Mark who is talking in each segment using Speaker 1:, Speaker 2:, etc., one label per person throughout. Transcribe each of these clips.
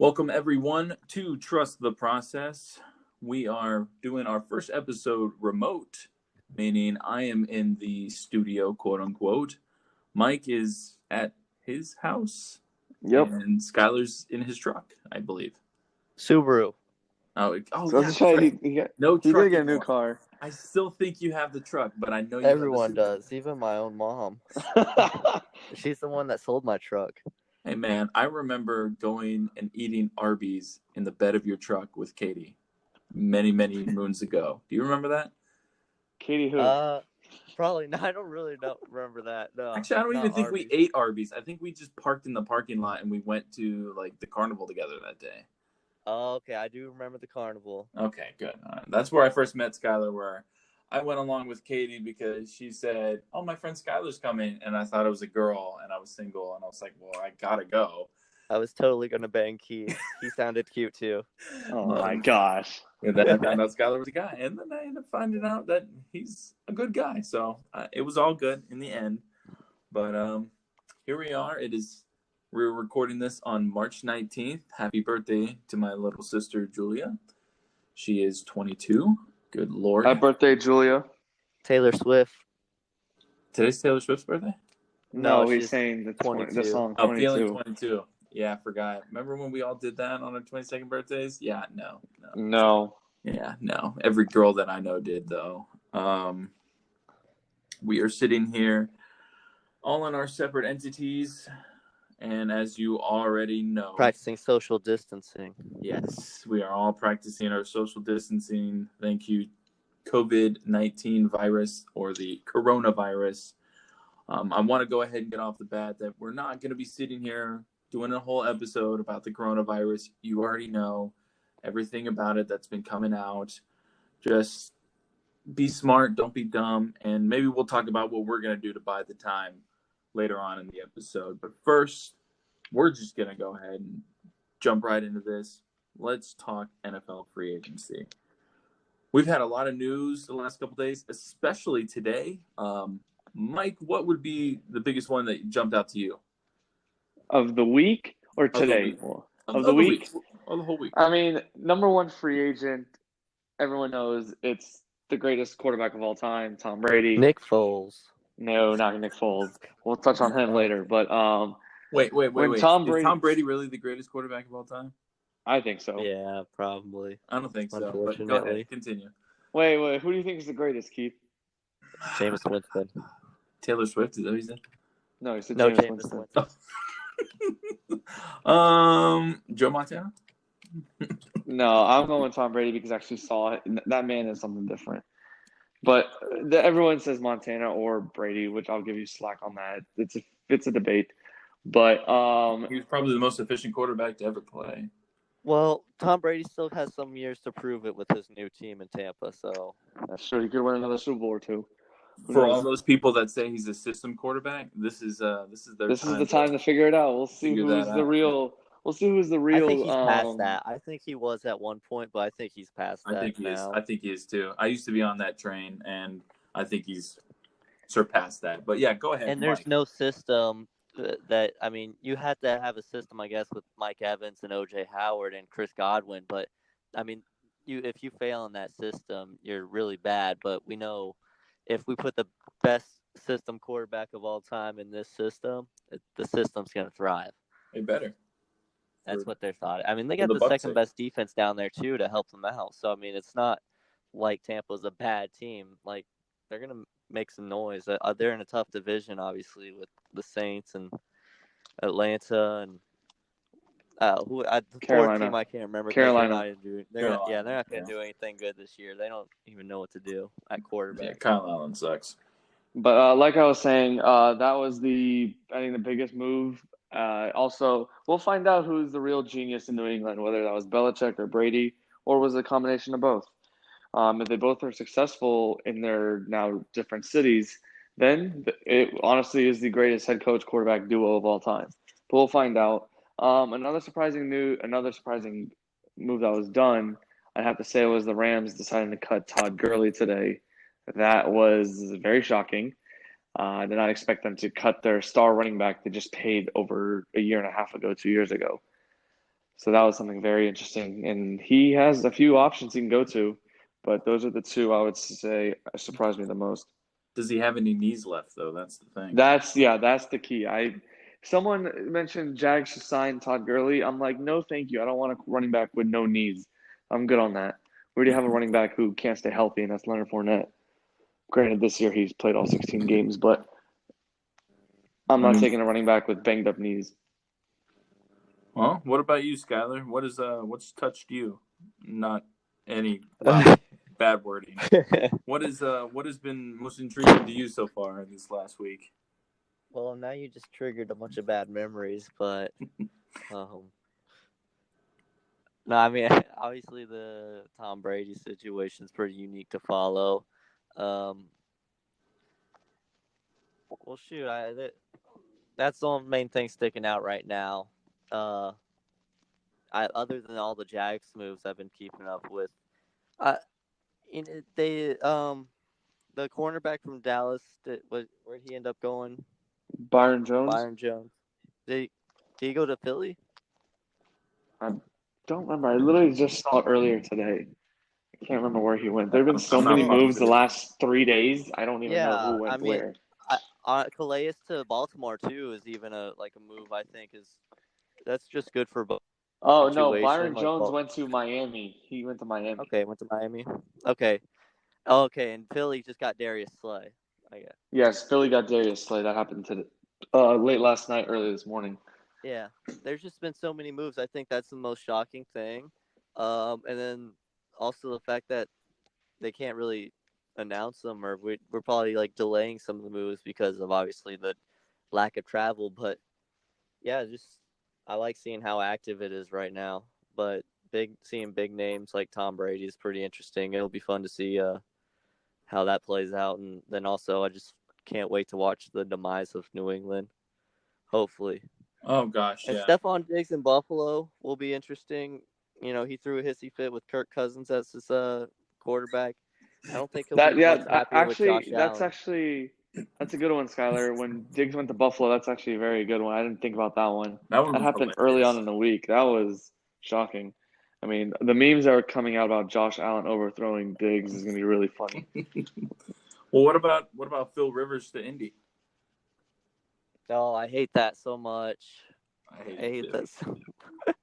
Speaker 1: Welcome, everyone, to Trust the Process. We are doing our first episode remote, meaning I am in the studio, quote unquote. Mike is at his house.
Speaker 2: Yep.
Speaker 1: And Skylar's in his truck, I believe.
Speaker 3: Subaru.
Speaker 1: So
Speaker 2: yeah,
Speaker 1: that's right.
Speaker 2: He
Speaker 1: No
Speaker 2: did
Speaker 1: truck
Speaker 2: get a new
Speaker 1: anymore.
Speaker 2: car.
Speaker 1: I still think you have the truck, but I know you
Speaker 3: Everyone
Speaker 1: have the Subaru.
Speaker 3: does, even my own mom. She's the one that sold my truck.
Speaker 1: Hey, man, I remember going and eating Arby's in the bed of your truck with Katie many, many moons ago. Do you remember that?
Speaker 2: Katie who?
Speaker 3: Probably not. I don't really remember that. No.
Speaker 1: Actually, I don't even think
Speaker 3: Arby's.
Speaker 1: we ate Arby's. I think we just parked in the parking lot and we went to the carnival together that day.
Speaker 3: Oh, okay. I do remember the carnival.
Speaker 1: Okay, good. All right. That's where I first met Skylar, where I went along with Katie because she said, "Oh, my friend Skylar's coming," and I thought it was a girl, and I was single, and I was like, "Well, I gotta go."
Speaker 3: I was totally gonna bang Keith. He sounded cute too.
Speaker 2: Oh my gosh!
Speaker 1: And then I found out Skylar was a guy, and then I ended up finding out that he's a good guy. So it was all good in the end. But here we are. We're recording this on March 19th. Happy birthday to my little sister Julia. She is 22. Good Lord.
Speaker 2: Happy birthday, Julia.
Speaker 3: Taylor Swift.
Speaker 1: Today's Taylor Swift's birthday?
Speaker 2: No, he's saying the
Speaker 3: 22.
Speaker 2: The song 22.
Speaker 1: Oh, Feeling 22. Yeah, I forgot. Remember when we all did that on our 22nd birthdays? Yeah, no. Yeah, no. Every girl that I know did, though. We are sitting here all in our separate entities. And as you already know,
Speaker 3: practicing social distancing.
Speaker 1: Yes, we are all practicing our social distancing. Thank you, COVID-19 virus or the coronavirus. I want to go ahead and get off the bat that we're not going to be sitting here doing a whole episode about the coronavirus. You already know everything about it that's been coming out. Just be smart, don't be dumb, and maybe we'll talk about what we're going to do to buy the time later on in the episode. But first, we're just going to go ahead and jump right into this. Let's talk NFL free agency. We've had a lot of news the last couple of days, especially today. Mike, what would be the biggest one that jumped out to you?
Speaker 2: Of the week or today?
Speaker 1: Of the week. Of the whole week.
Speaker 2: I mean, number one free agent, everyone knows it's the greatest quarterback of all time, Tom Brady.
Speaker 3: Nick Foles.
Speaker 2: No, not Nick Foles. We'll touch on him later. But
Speaker 1: wait. Is Tom Brady really the greatest quarterback of all time?
Speaker 2: I think so.
Speaker 3: Yeah, probably.
Speaker 1: I don't think so. But go ahead, continue.
Speaker 2: Wait. Who do you think is the greatest, Keith?
Speaker 3: Jameis Winston.
Speaker 1: Taylor Swift, is that what you said?
Speaker 2: No, he said
Speaker 3: Jameis
Speaker 2: Winston.
Speaker 1: Joe Montana?
Speaker 2: No, I'm going with Tom Brady because I actually saw it. That man is something different. But everyone says Montana or Brady, which I'll give you slack on that. It's a debate. But
Speaker 1: he was probably the most efficient quarterback to ever play.
Speaker 3: Well, Tom Brady still has some years to prove it with his new team in Tampa, so
Speaker 2: that's true. He could win another Super Bowl or two.
Speaker 1: For all those people that say he's a system quarterback, this is the
Speaker 2: time to figure it out. We'll see who's the real. We'll see who's the real.
Speaker 3: I think he's past that. I think he was at one point, but I think he's past that.
Speaker 1: I think he
Speaker 3: now.
Speaker 1: is. I think he is too. I used to be on that train, and I think he's surpassed that. But yeah, go ahead.
Speaker 3: And there's no system that you had to have a system, I guess, with Mike Evans and OJ Howard and Chris Godwin. But I mean, if you fail in that system, you're really bad. But we know if we put the best system quarterback of all time in this system, the system's going to thrive.
Speaker 1: It better.
Speaker 3: That's what they're thought. I mean, they got the second best defense down there too to help them out. So I mean, it's not like Tampa's a bad team. Like they're gonna make some noise. They're in a tough division, obviously, with the Saints and Atlanta and the fourth team I can't remember.
Speaker 2: Carolina.
Speaker 3: They're not gonna do anything good this year. They don't even know what to do at quarterback.
Speaker 1: Yeah, Kyle Allen sucks.
Speaker 2: But like I was saying, that was the biggest move. Also, we'll find out who's the real genius in New England, whether that was Belichick or Brady, or was it a combination of both. If they both are successful in their now different cities, then it honestly is the greatest head coach quarterback duo of all time. But we'll find out. Another surprising move that was done, I have to say, was the Rams deciding to cut Todd Gurley today. That was very shocking. I did not expect them to cut their star running back they just paid over a year and a half ago, 2 years ago. So that was something very interesting. And he has a few options he can go to, but those are the two I would say surprised me the most.
Speaker 1: Does he have any knees left, though? That's the thing.
Speaker 2: That's the key. Someone mentioned Jags should sign Todd Gurley. I'm like, no, thank you. I don't want a running back with no knees. I'm good on that. We already have a running back who can't stay healthy, and that's Leonard Fournette. Granted, this year he's played all 16 games, but I'm not taking a running back with banged up knees.
Speaker 1: Well, what about you, Skylar? What's touched you? Not any bad wording. What has been most intriguing to you so far this last week?
Speaker 3: Well, now you just triggered a bunch of bad memories, but no, I mean obviously the Tom Brady situation is pretty unique to follow. Well, shoot, that's the main thing sticking out right now. Other than all the Jags moves I've been keeping up with, the cornerback from Dallas, where'd he end up going?
Speaker 2: Byron Jones.
Speaker 3: Did he go to Philly?
Speaker 2: I don't remember. I literally just saw it earlier today. I can't remember where he went. There have been so many moves the last 3 days. I don't even know who went where.
Speaker 3: Calais to Baltimore too is even a move. I think that's just good for both.
Speaker 2: Oh no, Byron Jones went to Miami. He went to Miami.
Speaker 3: Okay, went to Miami. Okay, and Philly just got Darius Slay. I guess.
Speaker 2: Yes, Philly got Darius Slay. That happened late last night, early this morning.
Speaker 3: Yeah, there's just been so many moves. I think that's the most shocking thing. And then also the fact that they can't really announce them, or we're probably delaying some of the moves because of obviously the lack of travel. But yeah, I like seeing how active it is right now. But seeing big names like Tom Brady is pretty interesting. It'll be fun to see how that plays out, and then also I just can't wait to watch the demise of New England. Hopefully.
Speaker 1: Oh gosh,
Speaker 3: and
Speaker 1: yeah.
Speaker 3: Stephon Diggs in Buffalo will be interesting. He threw a hissy fit with Kirk Cousins as his quarterback. I don't think he'll be much happier with Josh Allen.
Speaker 2: That's a good one, Skylar. When Diggs went to Buffalo, that's actually a very good one. I didn't think about that one. That happened early on in the week. That was shocking. I mean, the memes that are coming out about Josh Allen overthrowing Diggs is going to be really funny.
Speaker 1: Well, what about Phil Rivers to Indy?
Speaker 3: Oh, I hate that so much.
Speaker 1: I hate that so much.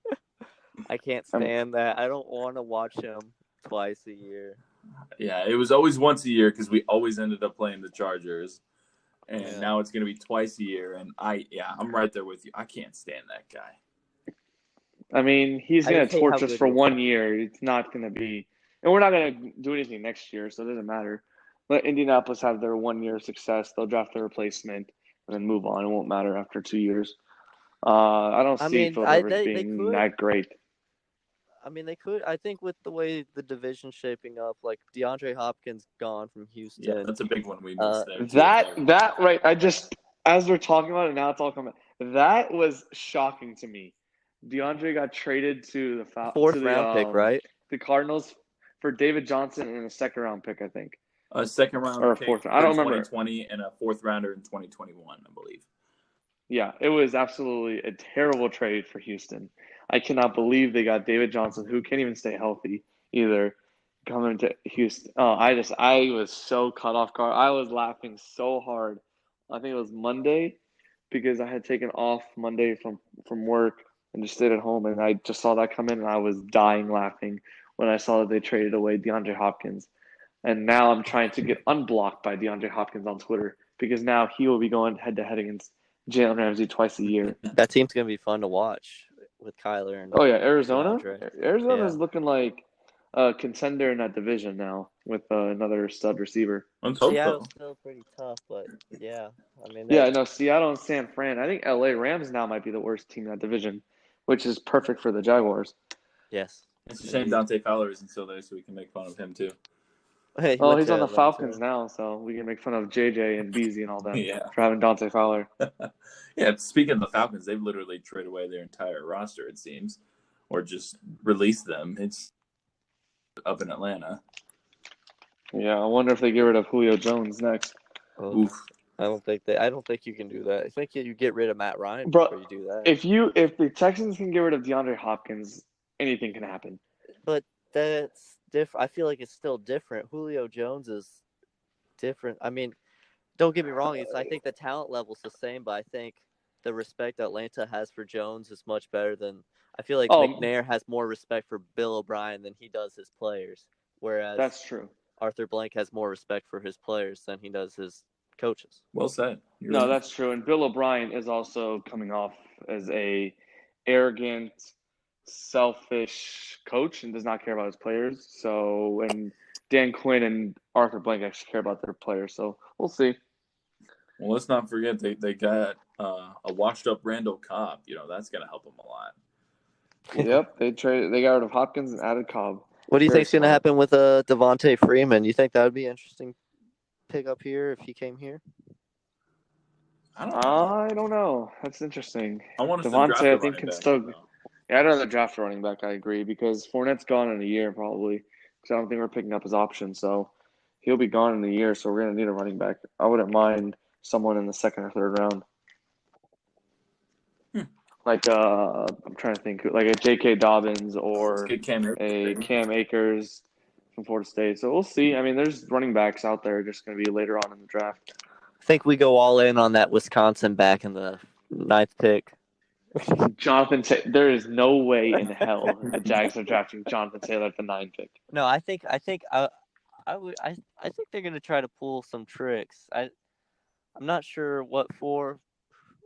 Speaker 3: I can't stand that. I don't want to watch him twice a year.
Speaker 1: Yeah, it was always once a year because we always ended up playing the Chargers. And now it's going to be twice a year. And I'm right there with you. I can't stand that guy.
Speaker 2: I mean, he's going to torch us for 1 year. It's not going to be – and we're not going to do anything next year, so it doesn't matter. Let Indianapolis have their 1 year of success. They'll draft their replacement and then move on. It won't matter after 2 years. I don't see Phil Rivers being that great.
Speaker 3: I mean, they could. I think with the way the division's shaping up, like DeAndre Hopkins gone from Houston.
Speaker 1: Yeah, that's a big one we missed there.
Speaker 2: That right. As we're talking about it, now it's all coming. That was shocking to me. DeAndre got traded to the
Speaker 3: fourth round pick, right?
Speaker 2: The Cardinals for David Johnson and a second round pick, I think.
Speaker 1: A second round
Speaker 2: or a fourth. I don't remember.
Speaker 1: 2020 and a fourth rounder in 2021, I believe.
Speaker 2: Yeah, it was absolutely a terrible trade for Houston. I cannot believe they got David Johnson, who can't even stay healthy either, coming to Houston. Oh, I was so caught off guard. I was laughing so hard. I think it was Monday because I had taken off Monday from work and just stayed at home, and I just saw that come in, and I was dying laughing when I saw that they traded away DeAndre Hopkins. And now I'm trying to get unblocked by DeAndre Hopkins on Twitter because now he will be going head-to-head against Jalen Ramsey twice a year.
Speaker 3: That team's going to be fun to watch with Kyler and
Speaker 2: Arizona?
Speaker 3: DeAndre.
Speaker 2: Arizona's looking like a contender in that division now with another stud receiver.
Speaker 3: Seattle's still pretty tough, but yeah. I mean,
Speaker 2: Seattle and San Fran. I think LA Rams now might be the worst team in that division, which is perfect for the Jaguars.
Speaker 3: Yes.
Speaker 1: It's a shame Dante Fowler isn't still there so we can make fun of him too.
Speaker 2: He's on the Falcons now, so we can make fun of JJ and Beasley and all that for having Dante Fowler.
Speaker 1: Yeah, speaking of the Falcons, they've literally traded away their entire roster, it seems, or just released them. It's up in Atlanta.
Speaker 2: Yeah, I wonder if they get rid of Julio Jones next.
Speaker 1: Oof.
Speaker 3: I don't think you can do that. I think you get rid of Matt Ryan
Speaker 2: Bro,
Speaker 3: before you do that.
Speaker 2: if the Texans can get rid of DeAndre Hopkins, anything can happen.
Speaker 3: But that's different. I feel like it's still different. Julio Jones is different. I mean, don't get me wrong. I think the talent level's the same, but I think the respect Atlanta has for Jones is much better than. I feel like McNair has more respect for Bill O'Brien than he does his players, whereas
Speaker 2: That's true.
Speaker 3: Arthur Blank has more respect for his players than he does his coaches.
Speaker 1: Well said.
Speaker 2: No, that's true. And Bill O'Brien is also coming off as a arrogant, selfish coach and does not care about his players. So, and Dan Quinn and Arthur Blank actually care about their players. So we'll see.
Speaker 1: Well, let's not forget they got a washed-up Randall Cobb. That's going to help them a lot.
Speaker 2: Yep, they got rid of Hopkins and added Cobb.
Speaker 3: What do you think's going to happen with Devontae Freeman? You think that would be interesting pick up here if he came here?
Speaker 2: I don't know. That's interesting.
Speaker 1: I want to
Speaker 2: Devontae, I think, can still. Yeah, I'd rather draft a running back. I agree because Fournette's gone in a year probably because I don't think we're picking up his option. So he'll be gone in a year. So we're gonna need a running back. I wouldn't mind someone in the second or third round. Like I'm trying to think, like a J.K. Dobbins or a Cam Akers from Florida State. So we'll see. I mean, there's running backs out there just going to be later on in the draft.
Speaker 3: I think we go all in on that Wisconsin back in the 9th pick.
Speaker 2: Jonathan Taylor. There is no way in hell the Jags are drafting Jonathan Taylor at the 9th pick.
Speaker 3: No, I think they're going to try to pull some tricks. I'm not sure what for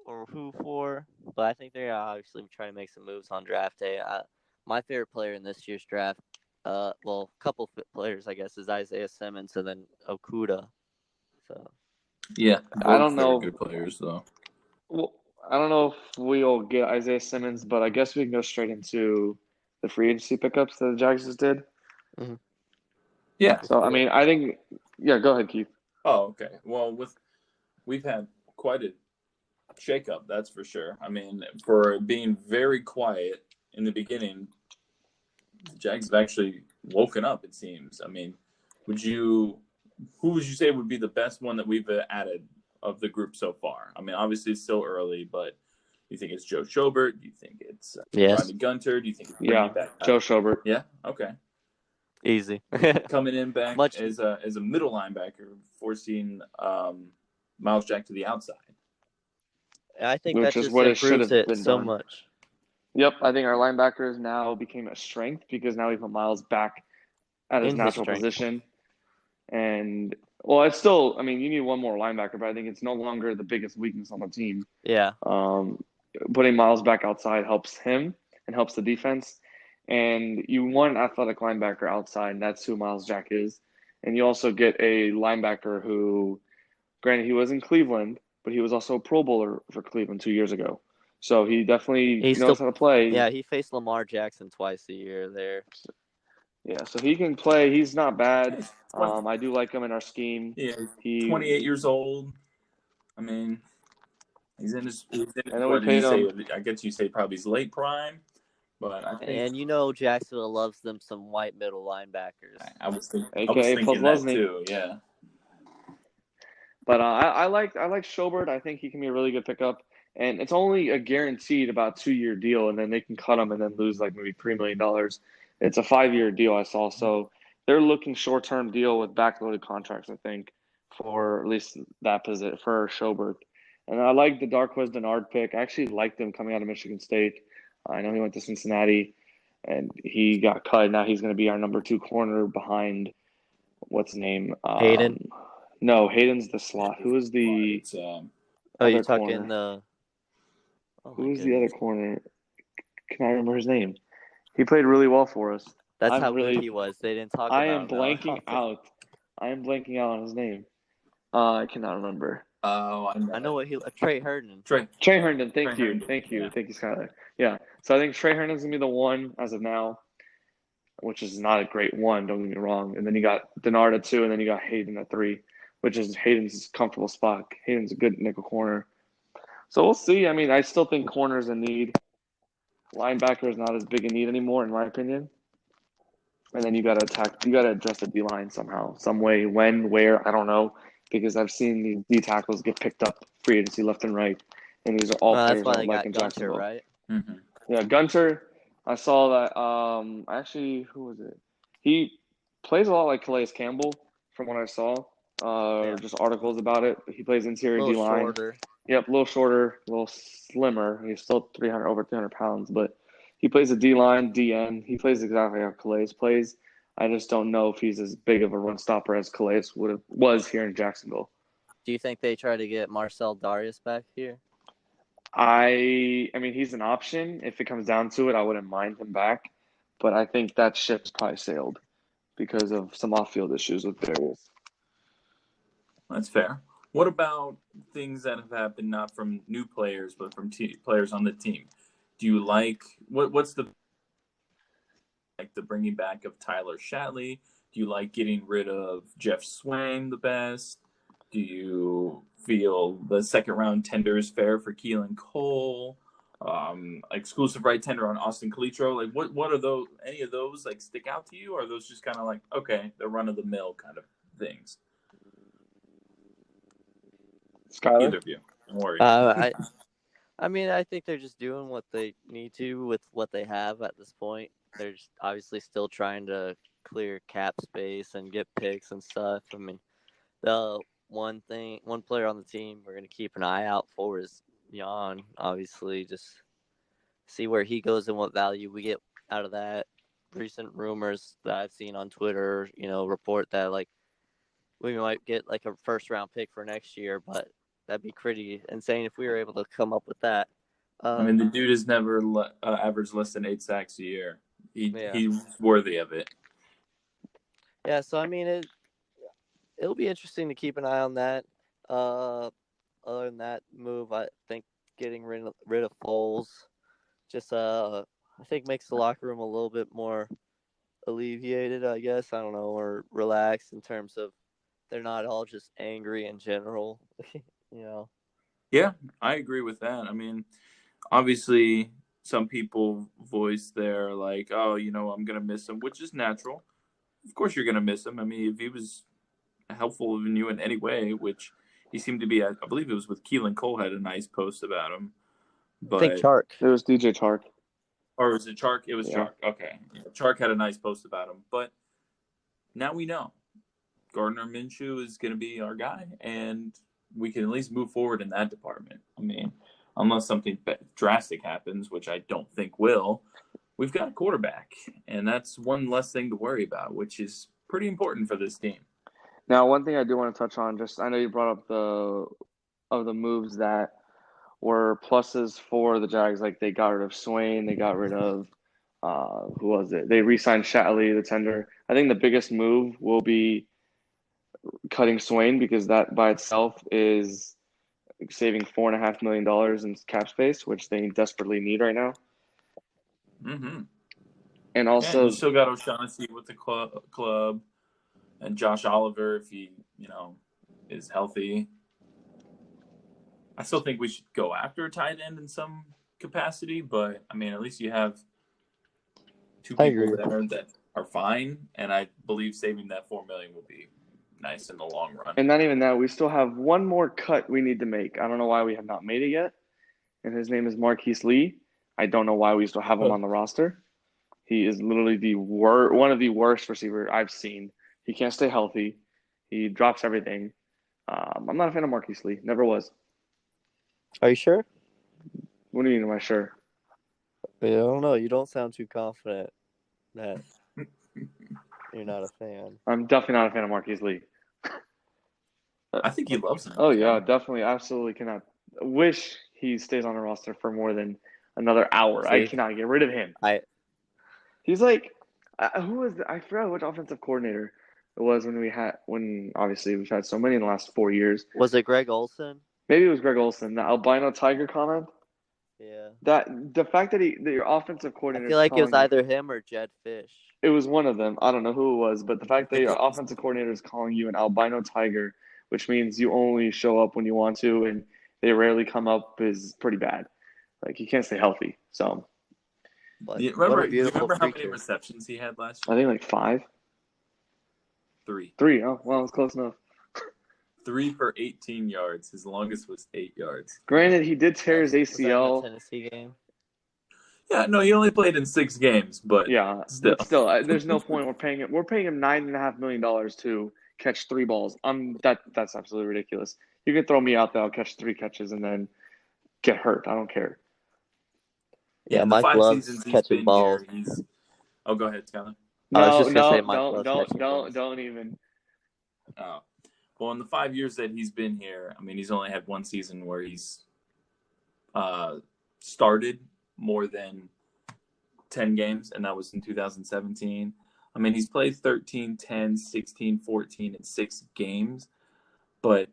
Speaker 3: or who for, but I think they're obviously trying to make some moves on draft day. My favorite player in this year's draft, a couple players, I guess, is Isaiah Simmons and then Okuda. So,
Speaker 1: yeah,
Speaker 2: I don't know.
Speaker 1: Good players though.
Speaker 2: Well, I don't know if we'll get Isaiah Simmons, but I guess we can go straight into the free agency pickups that the Jags just did.
Speaker 3: Mm-hmm.
Speaker 1: Yeah.
Speaker 2: So I mean, I think. Yeah, go ahead, Keith.
Speaker 1: Oh, okay. Well, we've had quite a shakeup, that's for sure. I mean, for being very quiet in the beginning, the Jags have actually woken up, it seems. I mean, who would you say would be the best one that we've added of the group so far? I mean, obviously it's still early, but do you think it's Joe Schobert? Do you think it's Rodney Gunter? Do you think it's
Speaker 2: Joe Schobert?
Speaker 1: Yeah, okay.
Speaker 3: Easy.
Speaker 1: Coming in back as a middle linebacker, forcing Miles Jack to the outside.
Speaker 3: I think that just improves it so much.
Speaker 2: Yep, I think our linebackers now became a strength because now we put Miles back at his natural position. And, well, it's still, I mean, you need one more linebacker, but I think it's no longer the biggest weakness on the team.
Speaker 3: Yeah.
Speaker 2: Putting Miles back outside helps him and helps the defense. And you want an athletic linebacker outside, and that's who Miles Jack is. And you also get a linebacker who, granted, he was in Cleveland, but he was also a Pro Bowler for Cleveland 2 years ago. So he definitely knows how to play.
Speaker 3: Yeah, he faced Lamar Jackson twice a year there.
Speaker 2: Yeah, so he can play. He's not bad. I do like him in our scheme.
Speaker 1: Yeah, he's 28 years old. I mean, he's in his I guess you say probably his late prime. But I think,
Speaker 3: and Jacksonville loves them some white middle linebackers.
Speaker 1: I was thinking that too, yeah.
Speaker 2: But I like Schobert. I think he can be a really good pickup. And it's only a guaranteed about 2-year deal, and then they can cut him and then lose like maybe $3 million. It's a 5-year deal I saw. So they're looking short-term deal with backloaded contracts, I think, for at least that position for Schobert. And I like the Darqueze Dennard pick. I actually liked him coming out of Michigan State. I know he went to Cincinnati, and he got cut. Now he's going to be our number 2 corner behind what's his name?
Speaker 3: Hayden.
Speaker 2: No, Hayden's the slot. Who is the?
Speaker 3: You're talking the.
Speaker 2: Who's the other corner? Can I remember his name? He played really well for us.
Speaker 3: That's how good he was. They didn't talk about him.
Speaker 2: I am blanking out on his name. I cannot remember.
Speaker 1: Oh,
Speaker 3: I know what Trey Herndon.
Speaker 2: Trey Herndon. Thank you, Skyler. Yeah. So I think Trey Herndon's gonna be the one as of now, which is not a great one. Don't get me wrong. And then you got Dennard at 2, and then you got Hayden at 3, which is Hayden's comfortable spot. Hayden's a good nickel corner. So we'll see. I mean, I still think corner's a need. Linebacker is not as big a need anymore, in my opinion. And then you got to address the D-line somehow, some way, when, where, I don't know. because I've seen these D tackles get picked up free agency left and right, and these are all
Speaker 3: That's
Speaker 2: players
Speaker 3: why
Speaker 2: I
Speaker 3: they
Speaker 2: would like
Speaker 3: got
Speaker 2: in
Speaker 3: Gunter,
Speaker 2: Jacksonville.
Speaker 3: right?
Speaker 1: Mm-hmm.
Speaker 2: Yeah, Gunter. I saw that. Actually, who was it? He plays a lot like Calais Campbell, from what I saw.
Speaker 3: Yeah.
Speaker 2: Just articles about it. He plays
Speaker 3: A
Speaker 2: interior D
Speaker 3: little
Speaker 2: line.
Speaker 3: shorter.
Speaker 2: Yep, a little shorter, a little slimmer. He's still over 300 pounds, but he plays a D line, DN. He plays exactly how Calais plays. I just don't know if he's as big of a run stopper as Calais was here in Jacksonville.
Speaker 3: Do you think they try to get Marcel Darius back here?
Speaker 2: I mean, he's an option. If it comes down to it, I wouldn't mind him back, but I think that ship's probably sailed because of some off-field issues with Darius.
Speaker 1: That's fair. What about things that have happened not from new players but from players on the team? Do you like what's the bringing back of Tyler Shatley? Do you like getting rid of Jeff Swain the best? Do you feel the second round tender is fair for Keelan Cole? Exclusive right tender on Austin Calitro? Like what are those? Any of those like stick out to you? Or are those just kind of like okay, the run of the mill kind of things?
Speaker 2: Skyler?
Speaker 1: Either of you, don't worry.
Speaker 3: I mean, I think they're just doing what they need to with what they have at this point. They're just obviously still trying to clear cap space and get picks and stuff. I mean, the one player on the team we're going to keep an eye out for is Jan. Obviously, just see where he goes and what value we get out of that. Recent rumors that I've seen on Twitter, report that like we might get like a first round pick for next year, but that'd be pretty insane if we were able to come up with that.
Speaker 1: I mean, the dude has never averaged less than 8 sacks a year. He's worthy of it.
Speaker 3: Yeah, so I mean, it'll be interesting to keep an eye on that. Other than that move, I think getting rid of Foles just I think makes the locker room a little bit more alleviated, I guess. I don't know, or relaxed in terms of they're not all just angry in general,
Speaker 1: Yeah, I agree with that. I mean, obviously, some people voice their like, oh, I'm gonna miss him, which is natural. Of course, you're gonna miss him. I mean, if he was helpful in you in any way, which he seemed to be, I believe it was with Keelan Cole had a nice post about him. But
Speaker 3: I think Chark.
Speaker 2: It was DJ Chark.
Speaker 1: Or was it Chark? It was
Speaker 2: Yeah.
Speaker 1: Chark. Okay. Chark had a nice post about him. But now we know Gardner Minshew is going to be our guy, and we can at least move forward in that department. I mean, unless something drastic happens, which I don't think will, we've got a quarterback, and that's one less thing to worry about, which is pretty important for this team.
Speaker 2: Now, one thing I do want to touch on, I know you brought up the moves that were pluses for the Jags. Like they got rid of Swain, they got rid of who was it? They re-signed Shatley, the tender. I think the biggest move will be cutting Swain because that by itself is saving $4.5 million in cap space, which they desperately need right now.
Speaker 1: Mm-hmm.
Speaker 2: And also,
Speaker 1: you still got O'Shaughnessy with the club, and Josh Oliver if he, is healthy. I still think we should go after a tight end in some capacity, but I mean, at least you have two people there that are fine, and I believe saving that $4 million will be nice in the long run.
Speaker 2: And not even that, we still have one more cut we need to make. I don't know why we have not made it yet, and his name is Marquise Lee. I don't know why we still have him on the roster. He is literally one of the worst receivers I've seen. He can't stay healthy. He drops everything. I'm not a fan of Marquise Lee. Never was.
Speaker 3: Are you sure?
Speaker 2: What do you mean, am I sure?
Speaker 3: I don't know. You don't sound too confident that you're not a fan.
Speaker 2: I'm definitely not a fan of Marquise Lee.
Speaker 1: I think he loves him.
Speaker 2: Oh, yeah, definitely. Absolutely cannot. Wish he stays on the roster for more than another hour.
Speaker 3: See?
Speaker 2: I cannot get rid of him. He's like, who was I forgot which offensive coordinator it was when obviously we've had so many in the last 4 years.
Speaker 3: Was it Greg Olson?
Speaker 2: Maybe it was Greg Olson, the albino tiger comment.
Speaker 3: Yeah.
Speaker 2: That the fact that your offensive coordinator.
Speaker 3: I feel like it was either him or Jed Fish.
Speaker 2: It was one of them. I don't know who it was, but the fact that your offensive coordinator is calling you an albino tiger, which means you only show up when you want to, and they rarely come up, is pretty bad. Like you can't stay healthy. So.
Speaker 1: Do you remember how many receptions he had last year?
Speaker 2: I think like 5.
Speaker 1: 3.
Speaker 2: 3. Oh, well, it's close enough.
Speaker 1: 3 for 18 yards. His longest was 8 yards.
Speaker 2: Granted, he did tear his
Speaker 3: Was that in the
Speaker 2: ACL.
Speaker 3: Tennessee game?
Speaker 1: Yeah, no, he only played in 6 games, but
Speaker 2: Yeah,
Speaker 1: still.
Speaker 2: but still, there's no point. We're paying him $9.5 million to catch 3 balls. That's absolutely ridiculous. You can throw me out there, I'll catch 3 catches and then get hurt. I don't care.
Speaker 1: Yeah, in the
Speaker 3: Mike
Speaker 1: 5
Speaker 3: loves
Speaker 1: seasons he's
Speaker 3: catching
Speaker 1: been
Speaker 3: balls.
Speaker 1: here, he's. Oh, go ahead, Skyler.
Speaker 3: I was
Speaker 2: No,
Speaker 3: just gonna say
Speaker 2: no,
Speaker 3: Mike
Speaker 2: don't,
Speaker 3: loves
Speaker 2: don't,
Speaker 3: catching
Speaker 2: don't,
Speaker 3: balls.
Speaker 2: don't even.
Speaker 1: Oh, well, in the 5 years that he's been here, I mean, he's only had one season where he's started more than 10 games, and that was in 2017. I mean, he's played 13, 10, 16, 14, and 6 games, but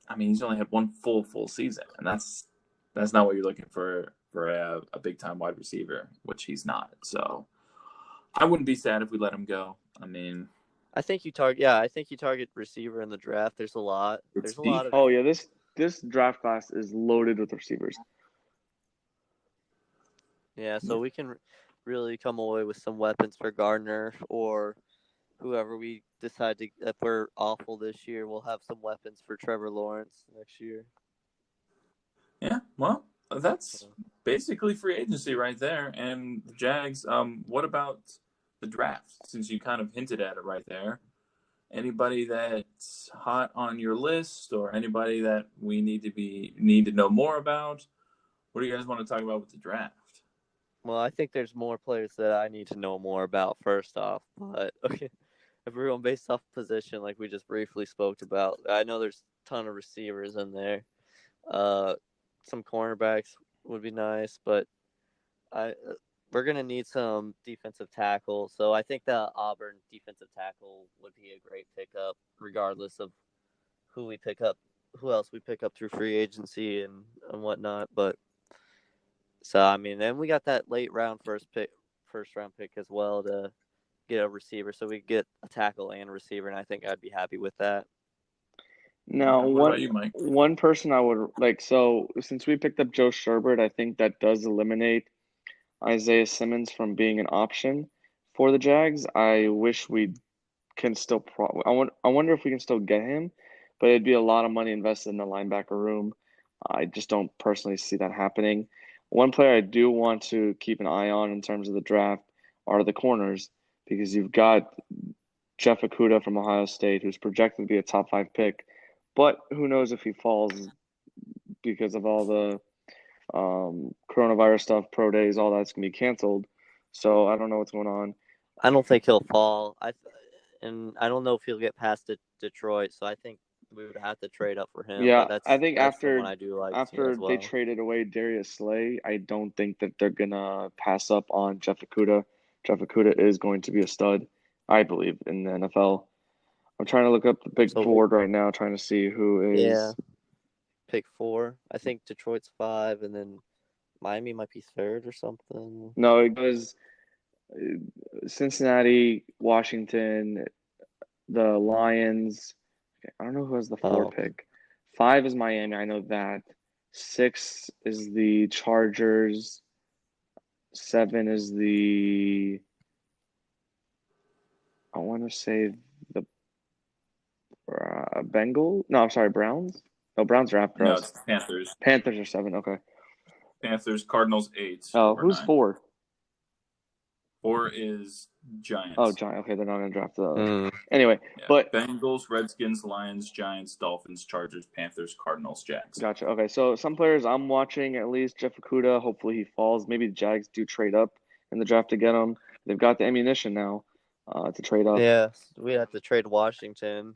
Speaker 1: I mean, he's only had one full season, and that's not what you're looking for a big time wide receiver, which he's not. So I wouldn't be sad if we let him go. I mean,
Speaker 3: I think you target receiver in the draft. There's a lot.
Speaker 1: it's
Speaker 3: There's a
Speaker 1: deep.
Speaker 3: lot of.
Speaker 2: Oh yeah, this draft class is loaded with receivers.
Speaker 3: Yeah, so we can really come away with some weapons for Gardner or whoever we decide to. If we're awful this year, we'll have some weapons for Trevor Lawrence next year.
Speaker 1: Yeah, well, that's basically free agency right there. And the Jags, what about the draft? Since you kind of hinted at it right there. Anybody that's hot on your list or anybody that we need to know more about? What do you guys want to talk about with the draft?
Speaker 3: Well, I think there's more players that I need to know more about first off, but okay. If we're going based off position, like we just briefly spoke about, I know there's a ton of receivers in there. Some cornerbacks would be nice, but we're gonna need some defensive tackle. So I think the Auburn defensive tackle would be a great pickup, regardless of who else we pick up through free agency and whatnot. But so I mean, then we got that late round first round pick as well to get a receiver, so we get a tackle and a receiver, and I think I'd be happy with that.
Speaker 2: Now,
Speaker 1: What about you, Mike?
Speaker 2: one person I would like. So since we picked up Joe Sherbert, I think that does eliminate Isaiah Simmons from being an option for the Jags. I wish we can still. I wonder if we can still get him, but it'd be a lot of money invested in the linebacker room. I just don't personally see that happening. One player I do want to keep an eye on in terms of the draft are the corners, because you've got Jeff Okudah from Ohio State, who's projected to be a top 5 pick, but who knows if he falls because of all the coronavirus stuff, pro days, all that's gonna be canceled. So I don't know what's going on.
Speaker 3: I don't think he'll fall. And I don't know if he'll get past Detroit. So I think we would have to trade up for him.
Speaker 2: Yeah,
Speaker 3: but
Speaker 2: I think
Speaker 3: that's someone I do like
Speaker 2: after
Speaker 3: as well.
Speaker 2: they traded away Darius Slay, I don't think that they're gonna pass up on Jeff Okudah. Jeff Okudah is going to be a stud, I believe, in the NFL. I'm trying to look up the big board right now, trying to see who is.
Speaker 3: Pick 4. I think Detroit's 5, and then Miami might be 3rd or something.
Speaker 2: No, it goes Cincinnati, Washington, the Lions. I don't know who has the 4 pick. 5 is Miami. I know that. 6 is the Chargers. 7 is the. I want to say the Bengals. No, I'm sorry, Browns. No, Browns are after us.
Speaker 1: No, it's Panthers.
Speaker 2: Panthers are 7. Okay.
Speaker 1: Panthers, Cardinals 8.
Speaker 2: Oh, who's
Speaker 1: 9.
Speaker 2: 4?
Speaker 1: 4 is Giants.
Speaker 2: Oh, Giants. Okay, they're not going to draft those. Anyway, but
Speaker 1: Bengals, Redskins, Lions, Giants, Dolphins, Chargers, Panthers, Cardinals, Jags.
Speaker 2: Gotcha. Okay, so some players I'm watching, at least Jeff Okudah, hopefully he falls. Maybe the Jags do trade up in the draft to get him. They've got the ammunition now to trade up.
Speaker 3: Yeah, we have to trade Washington.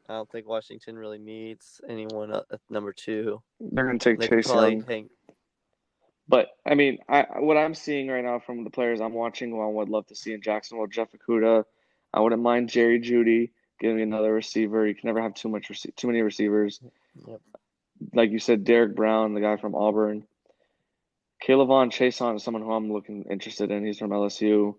Speaker 3: I don't think Washington really needs anyone at number 2.
Speaker 2: They're going to take Chase Young. But, I mean, what I'm seeing right now from the players I'm watching who I would love to see in Jacksonville, Jeff Okudah. I wouldn't mind Jerry Jeudy getting another receiver. You can never have too many receivers.
Speaker 3: Yep.
Speaker 2: Like you said, Derek Brown, the guy from Auburn. Kayvon Chason is someone who I'm looking interested in. He's from LSU.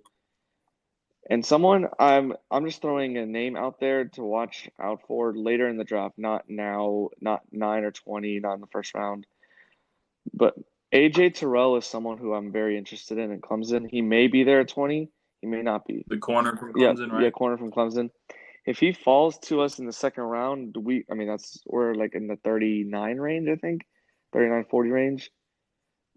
Speaker 2: And someone I'm just throwing a name out there to watch out for later in the draft, not now, not 9 or 20, not in the first round. But AJ Terrell is someone who I'm very interested in Clemson. He may be there at 20. He may not be.
Speaker 1: The corner from Clemson, right?
Speaker 2: Yeah, corner from Clemson. If he falls to us in the second round, we're like in the 39 range, I think, 39, 40 range.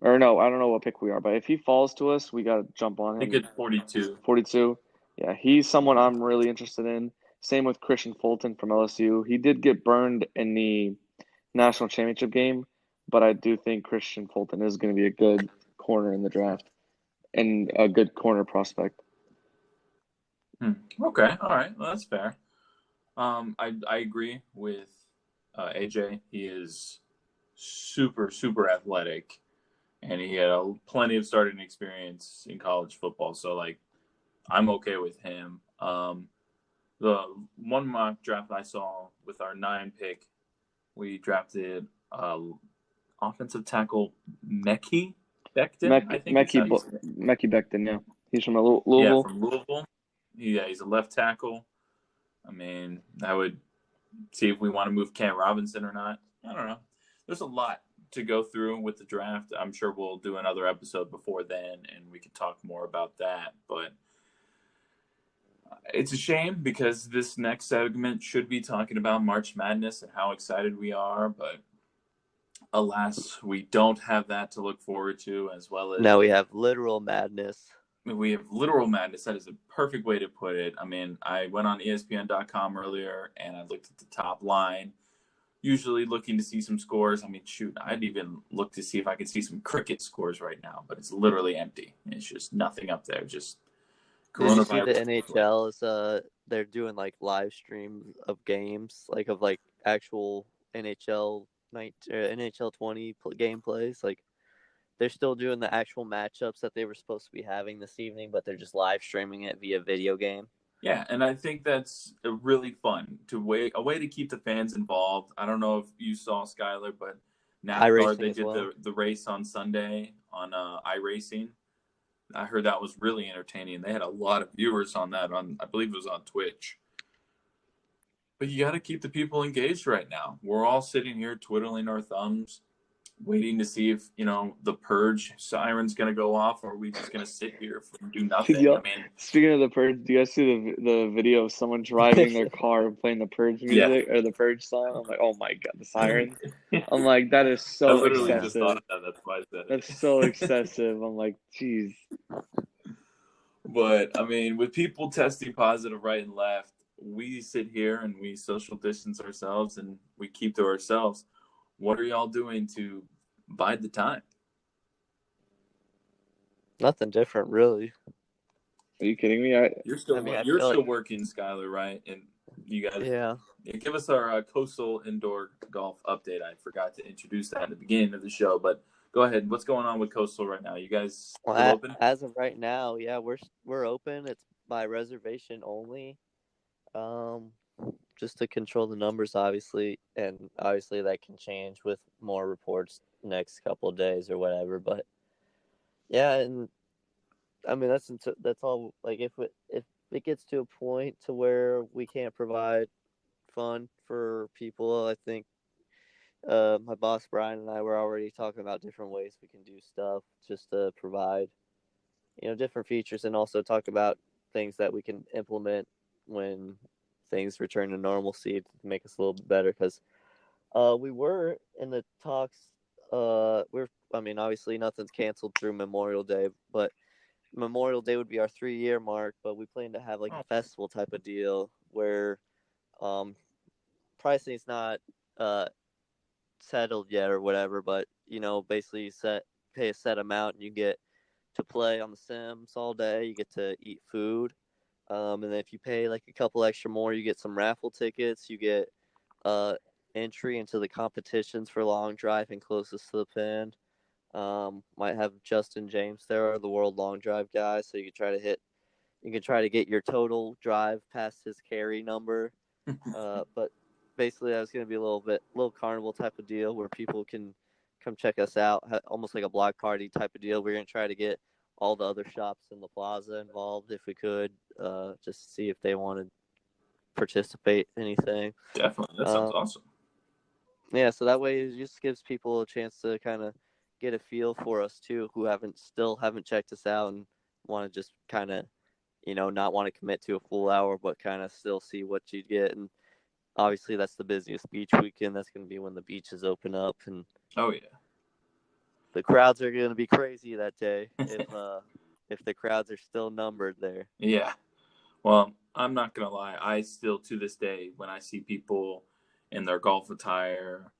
Speaker 2: Or no, I don't know what pick we are, but if he falls to us, we got to jump on
Speaker 1: I think
Speaker 2: him.
Speaker 1: it's 42.
Speaker 2: 42. Yeah, he's someone I'm really interested in. Same with Christian Fulton from LSU. He did get burned in the national championship game, but I do think Christian Fulton is going to be a good corner in the draft and a good corner prospect.
Speaker 1: Okay, all right, well, that's fair. I agree with AJ. He is super athletic, and he had plenty of starting experience in college football. So like, I'm okay with him. The one mock draft I saw with our 9 pick, we drafted offensive tackle Mekhi Becton. I think it's how you say it.
Speaker 2: Mekhi Becton, yeah. He's from
Speaker 1: Yeah,
Speaker 2: Louisville.
Speaker 1: from Louisville. Yeah, he's a left tackle. I mean, I would see if we want to move Cam Robinson or not. I don't know. There's a lot to go through with the draft. I'm sure we'll do another episode before then, and we can talk more about that. But it's a shame because this next segment should be talking about March Madness and how excited we are. But alas, we don't have that to look forward to, as well as
Speaker 3: now we have literal madness.
Speaker 1: we have literal madness. That is a perfect way to put it. I mean, I went on ESPN.com earlier and I looked at the top line, usually looking to see some scores. I mean, shoot, I'd even look to see if I could see some cricket scores right now, but it's literally empty. It's just nothing up there. Just
Speaker 3: Did you see
Speaker 1: coronavirus.
Speaker 3: the NHL is they're doing like live streams of games, like of like actual NHL NHL 20 gameplays, like. They're still doing the actual matchups that they were supposed to be having this evening, but they're just live streaming it via video game.
Speaker 1: Yeah, and I think that's a really fun a way to keep the fans involved. I don't know if you saw Skylar, but NASCAR they did the race on Sunday on iRacing. I heard that was really entertaining. They had a lot of viewers on that I believe it was on Twitch. But you got to keep the people engaged right now. We're all sitting here twiddling our thumbs, waiting to see if the purge siren's gonna go off, or are we just gonna sit here and do nothing? I mean,
Speaker 2: speaking of the purge, do you guys see the video of someone driving their car and playing the purge music or the purge song? I'm like, oh my god, the siren! I'm like, that is so
Speaker 1: I literally
Speaker 2: excessive.
Speaker 1: just thought of that. That's why I said it.
Speaker 2: That's so excessive. I'm like, geez.
Speaker 1: But I mean, with people testing positive right and left, we sit here and we social distance ourselves and we keep to ourselves. What are y'all doing to bide the time?
Speaker 3: Nothing different, really.
Speaker 2: Are you kidding me?
Speaker 1: You're still working, Skylar, right? And you guys,
Speaker 3: yeah.
Speaker 1: Give us our coastal indoor golf update. I forgot to introduce that at the beginning of the show, but go ahead. What's going on with coastal right now? You guys still open?
Speaker 3: As of right now, yeah, we're open. It's by reservation only. Just to control the numbers, obviously, and obviously that can change with more reports next couple of days or whatever. But yeah, and I mean that's all. Like if it gets to a point to where we can't provide fun for people, I think my boss Brian and I were already talking about different ways we can do stuff just to provide different features, and also talk about things that we can implement when things return to normalcy to make us a little bit better, because we were in the talks. Obviously nothing's canceled through Memorial Day, but Memorial Day would be our 3-year mark. But we plan to have like a festival type of deal where pricing is not settled yet or whatever, but basically you pay a set amount and you get to play on the Sims all day. You get to eat food. And then if you pay like a couple extra more, you get some raffle tickets. You get entry into the competitions for long drive and closest to the pin. Might have Justin James there, the world long drive guy, so you can try to get your total drive past his carry number. But basically, that's going to be a little carnival type of deal where people can come check us out, almost like a block party type of deal. We're going to try to get all the other shops in the plaza involved if we could, just to see if they want to participate in anything.
Speaker 1: Definitely. That sounds awesome.
Speaker 3: Yeah, so that way it just gives people a chance to kind of get a feel for us too, who still haven't checked us out and want to just kind of not want to commit to a full hour, but kind of still see what you get. And obviously, that's the busiest beach weekend. That's going to be when the beaches open up, and
Speaker 1: Oh yeah,
Speaker 3: the crowds are going to be crazy that day if the crowds are still numbered there.
Speaker 1: yeah. Well, I'm not gonna lie. I still, to this day, when I see people in their golf attire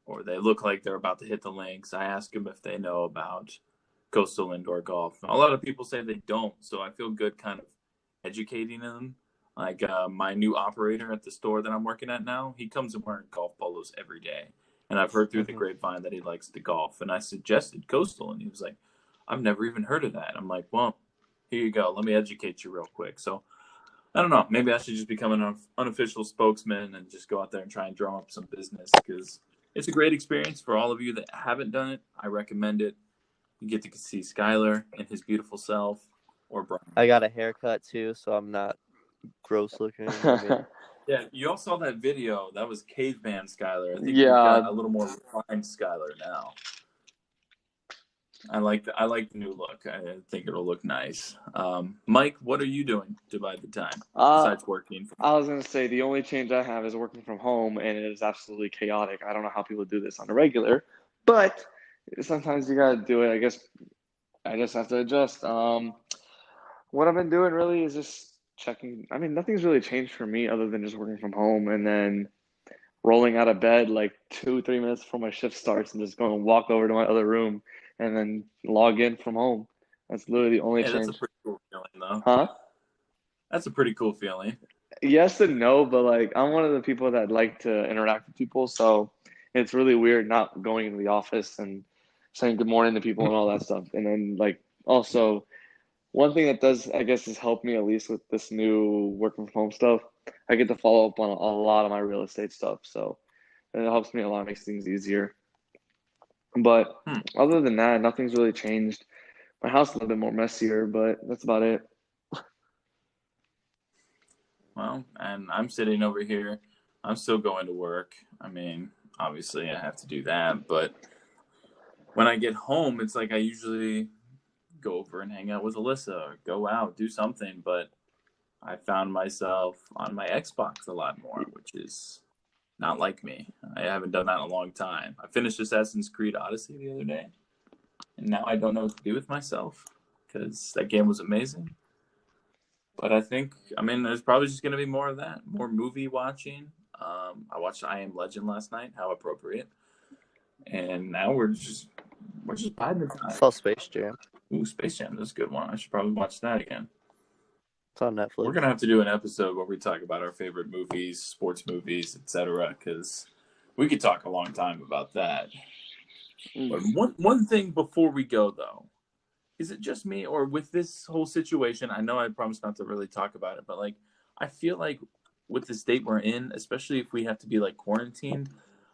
Speaker 1: or they look like they're about to hit the links, I ask them if they know about coastal indoor golf. A lot of people say they don't, so I feel good kind of educating them. Like my new operator at the store that I'm working at now, he comes in wearing golf polos every day. And I've heard through the grapevine that he likes to golf. And I suggested coastal, and he was like, I've never even heard of that. I'm like, well, here you go. Let me educate you real quick. So I don't know. Maybe I should just become an unofficial spokesman and just go out there and try and drum up some business, because it's a great experience for all of you that haven't done it. I recommend it. You get to see Skylar and his beautiful self, or Brian.
Speaker 3: I got a haircut too, so I'm not gross looking.
Speaker 1: Yeah, you all saw that video. That was caveman Skylar. I think
Speaker 2: Yeah.
Speaker 1: we've got a little more refined Skylar now. I like the new look. I think it'll look nice. Mike, what are you doing to bide the time besides working?
Speaker 2: I was gonna say the only change I have is working from home, and it is absolutely chaotic. I don't know how people do this on a regular, but sometimes you gotta do it. I guess I just have to adjust. What I've been doing really is just checking. I mean, nothing's really changed for me other than just working from home and then rolling out of bed like 2-3 minutes before my shift starts and just going to walk over to my other room and then log in from home. That's literally the only
Speaker 1: Hey,
Speaker 2: change.
Speaker 1: that's a pretty cool feeling, though.
Speaker 2: Huh?
Speaker 1: That's a pretty cool feeling.
Speaker 2: Yes and no, but like I'm one of the people that like to interact with people, so it's really weird not going into the office and saying good morning to people and all that stuff. And then like also one thing that does, I guess, has helped me at least with this new working from home stuff. I get to follow up on a lot of my real estate stuff, so it helps me a lot, makes things easier. But other than that, nothing's really changed. My house is a little bit more messier, but that's about it.
Speaker 1: Well, and I'm sitting over here. I'm still going to work. I mean, obviously I have to do that, but when I get home, it's like I usually go over and hang out with Alyssa or go out, do something, but I found myself on my Xbox a lot more, which is not like me. I haven't done that in a long time. I finished Assassin's Creed Odyssey the other day, and now I don't know what to do with myself because that game was amazing. But I think, there's probably just going to be more of that, more movie watching. I watched I Am Legend last night. How appropriate! And now we're just biding the time.
Speaker 3: I saw Space Jam.
Speaker 1: Ooh, Space Jam, that's a good one. I should probably watch that again.
Speaker 3: It's on Netflix.
Speaker 1: We're gonna have to do an episode where we talk about our favorite movies, sports movies, etc. Because we could talk a long time about that. But one thing before we go, though, is it just me, or with this whole situation? I know I promised not to really talk about it, but like I feel like with the state we're in, especially if we have to be like quarantined,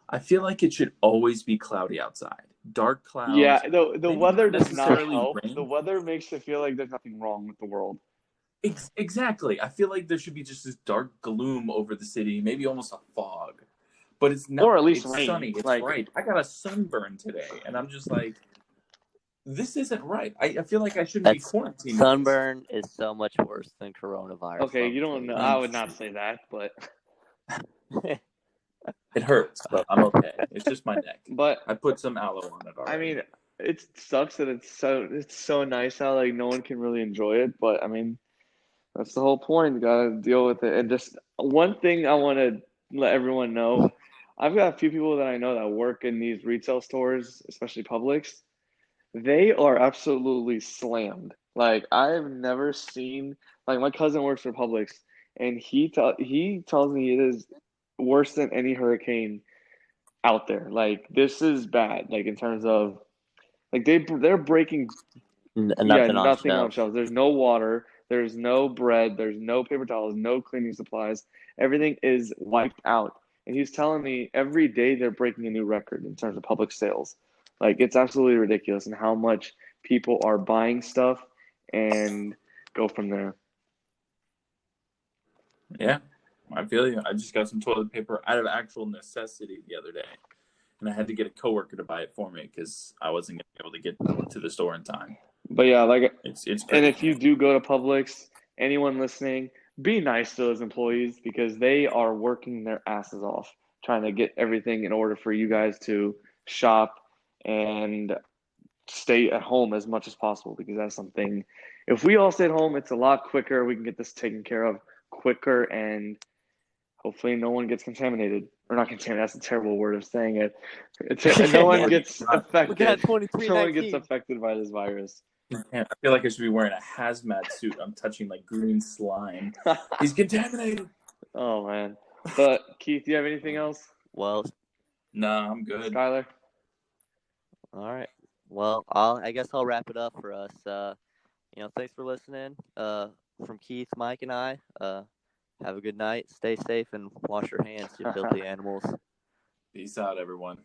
Speaker 1: I feel like it should always be cloudy outside, dark clouds.
Speaker 2: Yeah, the weather does not
Speaker 1: necessarily
Speaker 2: help.
Speaker 1: rain.
Speaker 2: The weather makes it feel like there's nothing wrong with the world.
Speaker 1: Exactly. I feel like there should be just this dark gloom over the city, maybe almost a fog. But it's not.
Speaker 2: Or at least
Speaker 1: it's
Speaker 2: rain.
Speaker 1: sunny. It's
Speaker 2: Like-
Speaker 1: bright. I got a sunburn today, and I'm just like, this isn't right. I feel like I shouldn't be quarantined.
Speaker 3: Sunburn is so much worse than coronavirus.
Speaker 2: Okay, you don't know. I would not say that, but
Speaker 1: It hurts, but I'm okay. It's just my neck.
Speaker 2: but
Speaker 1: I put some aloe on it already.
Speaker 2: I mean, it sucks that it's so nice how like no one can really enjoy it, but I mean, that's the whole point. You gotta deal with it. And just one thing I want to let everyone know, I've got a few people that I know that work in these retail stores, especially Publix. They are absolutely slammed. Like I've never seen, like my cousin works for Publix, and he tells me it is worse than any hurricane out there. Like this is bad. Like in terms of, like they're breaking
Speaker 3: nothing
Speaker 2: on shelves. There's no water. There's no bread. There's no paper towels. No cleaning supplies. Everything is wiped out. And he's telling me every day they're breaking a new record in terms of Publix sales. Like it's absolutely ridiculous, and how much people are buying stuff and go from there.
Speaker 1: Yeah, I feel you. I just got some toilet paper out of actual necessity the other day, and I had to get a coworker to buy it for me because I wasn't going to be able to get to the store in time.
Speaker 2: But yeah, like
Speaker 1: it's
Speaker 2: and if you do go to Publix anyone listening, be nice to those employees because they are working their asses off trying to get everything in order for you guys to shop and stay at home as much as possible, because that's something, if we all stay at home, it's a lot quicker. We can get this taken care of quicker, and hopefully no one gets contaminated. Or not contaminated, that's a terrible word of saying it. No one gets
Speaker 3: We got
Speaker 2: affected.
Speaker 3: 23-19.
Speaker 2: No one gets affected by this virus.
Speaker 1: I feel like I should be wearing a hazmat suit. I'm touching like green slime. He's contaminated.
Speaker 2: Oh man. But Keith, do you have anything else?
Speaker 3: Well,
Speaker 1: Nah, I'm good.
Speaker 2: Skylar?
Speaker 3: all right. Well, I guess I'll wrap it up for us. Thanks for listening. From Keith, Mike, and I. Have a good night. Stay safe and wash your hands, you filthy animals.
Speaker 1: Peace out, everyone.